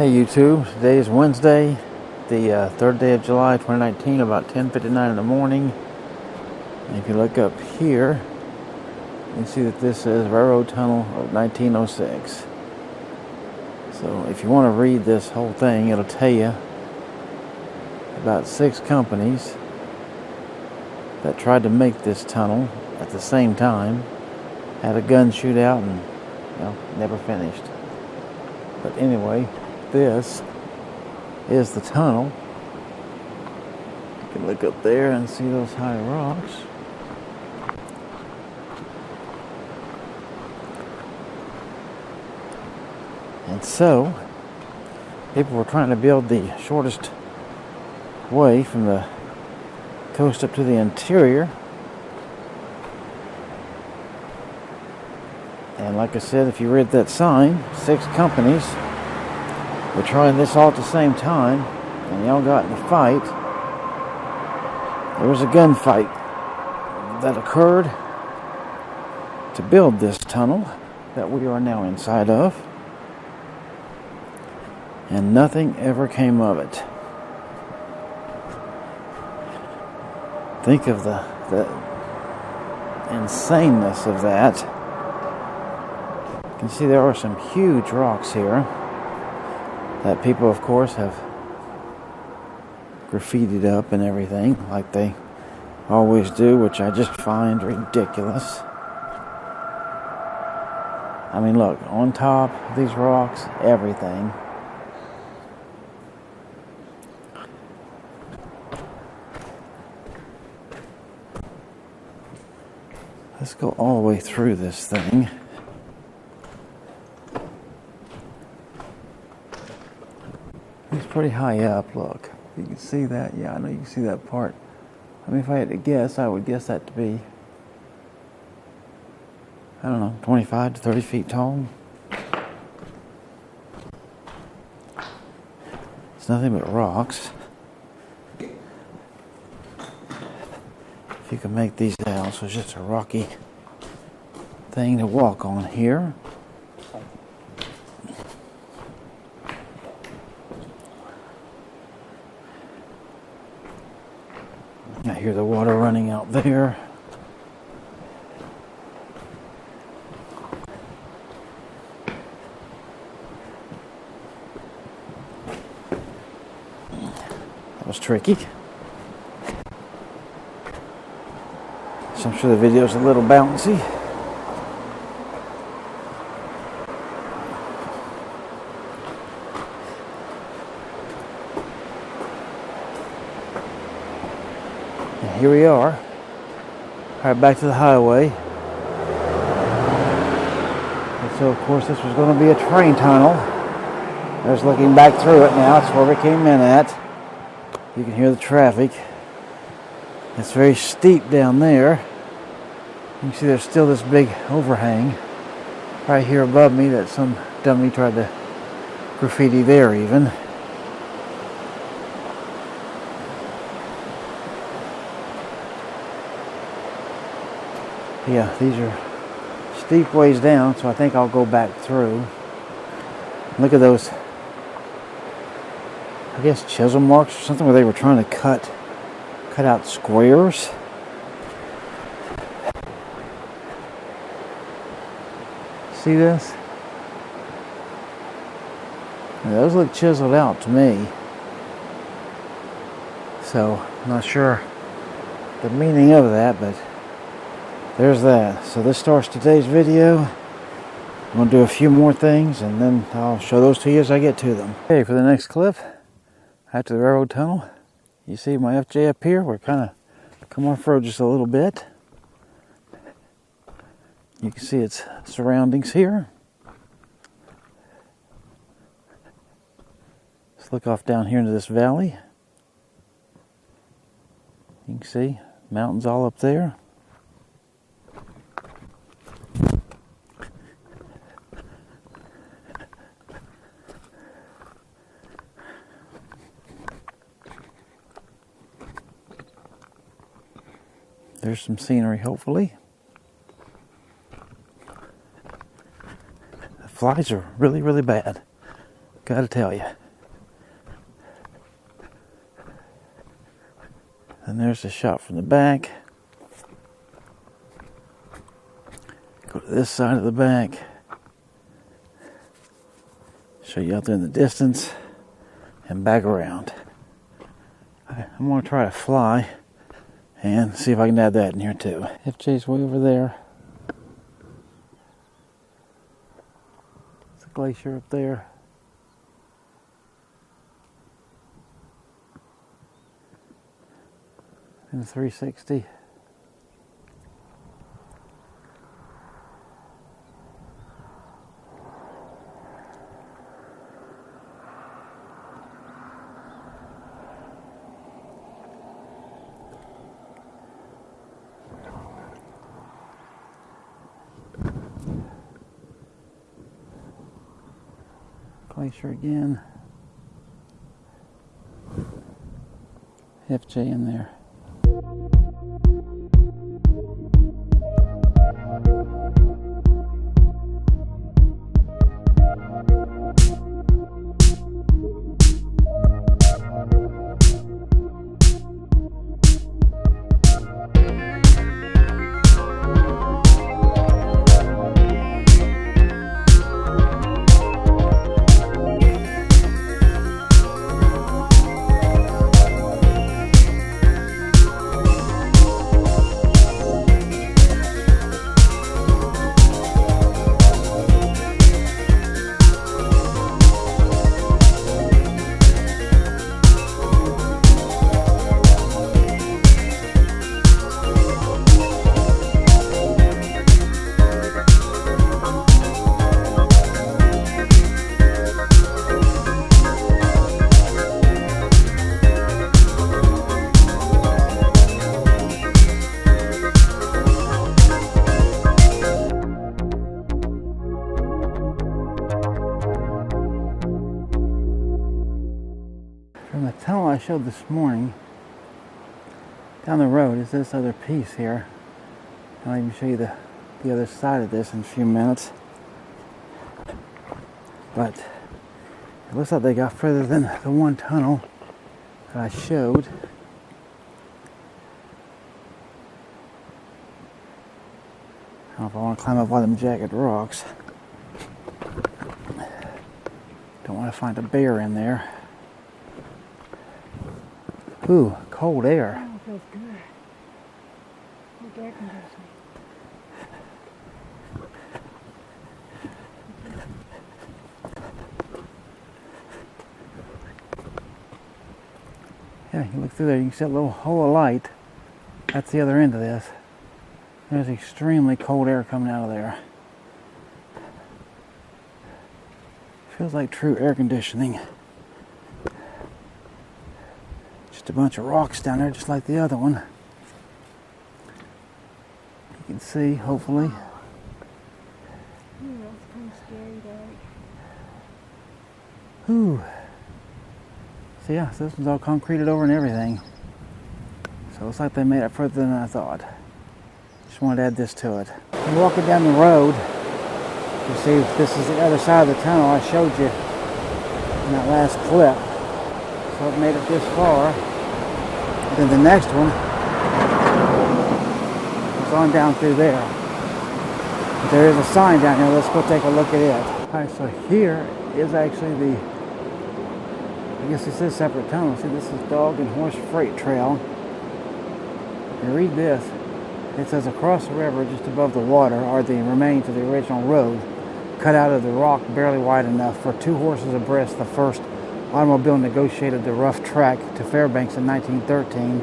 Hey YouTube, today is Wednesday, the 3rd day of July 2019, about 10:59 in the morning. And if you look up here, you can see that this is Railroad Tunnel of 1906. So if you want to read this whole thing, it'll tell you about 6 companies that tried to make this tunnel at the same time, had a gun shootout, and never finished. But anyway, this is the tunnel. You can look up there and see those high rocks. And so, people were trying to build the shortest way from the coast up to the interior. And like I said, if you read that sign, 6 companies were trying this all at the same time, and they all got in a fight. There was a gunfight that occurred to build this tunnel that we are now inside of, and nothing ever came of it. Think of the insaneness of that. You can see there are some huge rocks here that people, of course, have graffitied up and everything, like they always do, which I just find ridiculous. I mean, look, on top of these rocks, everything. Let's go all the way through this thing. It's pretty high up, look. You can see that. Yeah, I know you can see that part. I mean, if I had to guess, I would guess that to be, I don't know, 25 to 30 feet tall. It's nothing but rocks. If you can make these out, so it's just a rocky thing to walk on here. I hear the water running out there. That was tricky. So I'm sure the video's a little bouncy. And here we are, right back to the highway. And so of course this was going to be a train tunnel. There's looking back through it now. It's where we came in at. You can hear the traffic. It's very steep down there. You can see there's still this big overhang right here above me that some dummy tried to graffiti there even. Yeah, these are steep ways down, so I think I'll go back through. Look at those, I guess chisel marks or something, where they were trying to cut out squares. See this? Now, those look chiseled out to me. So, I'm not sure the meaning of that, but there's that. So this starts today's video. I'm going to do a few more things, and then I'll show those to you as I get to them. Okay, for the next clip, after the railroad tunnel, you see my FJ up here. We're kind of come off-road just a little bit. You can see its surroundings here. Let's look off down here into this valley. You can see mountains all up there. There's some scenery, hopefully. The flies are really, really bad. Gotta tell you. And there's the shot from the back. Go to this side of the back. Show you out there in the distance. And back around. I'm going to try to fly and see if I can add that in here too. FJ's way over there. There's a glacier up there. And 360. Glacier again. FJ in there. From the tunnel I showed this morning, down the road is this other piece here. I'll even show you the other side of this in a few minutes. But it looks like they got further than the one tunnel that I showed. I don't know if I want to climb up all them jagged rocks. Don't want to find a bear in there. Ooh, cold air. Oh, it feels good. Like air conditioning. Yeah, you look through there, you can see a little hole of light. That's the other end of this. There's extremely cold air coming out of there. Feels like true air conditioning. Just a bunch of rocks down there, just like the other one. You can see, hopefully. Ooh, that's kind of scary, Derek. Ooh. So yeah, so this one's all concreted over and everything. So it looks like they made it further than I thought. Just wanted to add this to it. I'm walking down the road. You see, this is the other side of the tunnel I showed you in that last clip. So it made it this far. Then the next one is on down through there. But there is a sign down here. Let's go take a look at it. Alright, so here is actually the, I guess this is a separate tunnel. See, this is Dog and Horse Freight Trail. If you read this, it says across the river just above the water are the remains of the original road, cut out of the rock barely wide enough for 2 horses abreast. The first automobile negotiated the rough track to Fairbanks in 1913.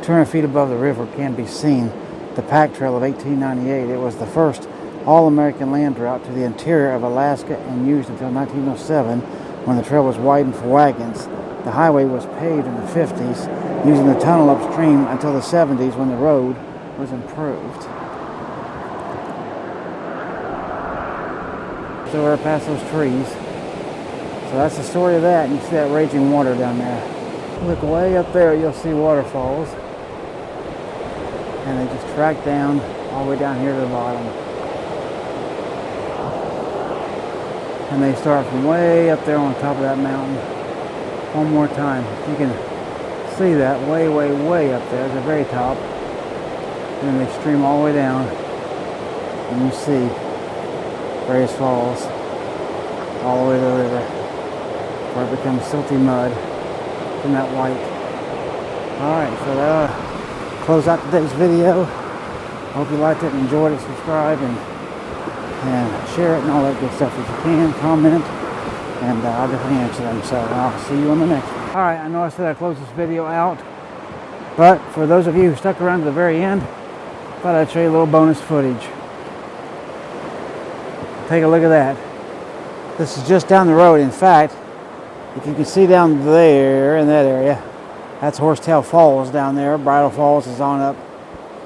200 feet above the river can be seen the pack trail of 1898. It was the first all-American land route to the interior of Alaska and used until 1907 when the trail was widened for wagons. The highway was paved in the 50s, using the tunnel upstream until the 70s when the road was improved. So we're past those trees. So that's the story of that, and you see that raging water down there. Look way up there, you'll see waterfalls. And they just track down all the way down here to the bottom. And they start from way up there on top of that mountain. One more time. You can see that way, way, way up there at the very top. And then they stream all the way down. And you see various falls all the way to the river, where it becomes silty mud from that white. Alright, so that'll close out today's video. Hope you liked it and enjoyed it. Subscribe and share it and all that good stuff if you can. Comment, and I'll definitely answer them. So I'll see you on the next one. Alright, I know I said I'd close this video out, but for those of you who stuck around to the very end, I thought I'd show you a little bonus footage. Take a look at that. This is just down the road. In fact, if you can see down there in that area, that's Horsetail Falls down there. Bridal Falls is on up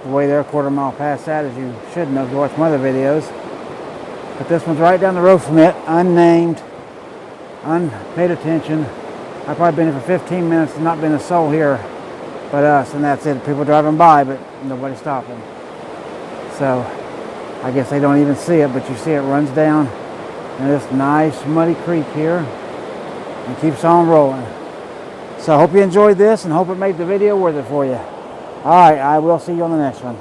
the way there, a quarter mile past that, as you should know if you watch my other videos. But this one's right down the road from it, unnamed, unpaid attention. I've probably been here for 15 minutes and not been a soul here but us, and that's it. People driving by, but nobody stopping. So I guess they don't even see it, but you see it runs down in this nice muddy creek here and keeps on rolling. So I hope you enjoyed this and hope it made the video worth it for you. Alright, I will see you on the next one.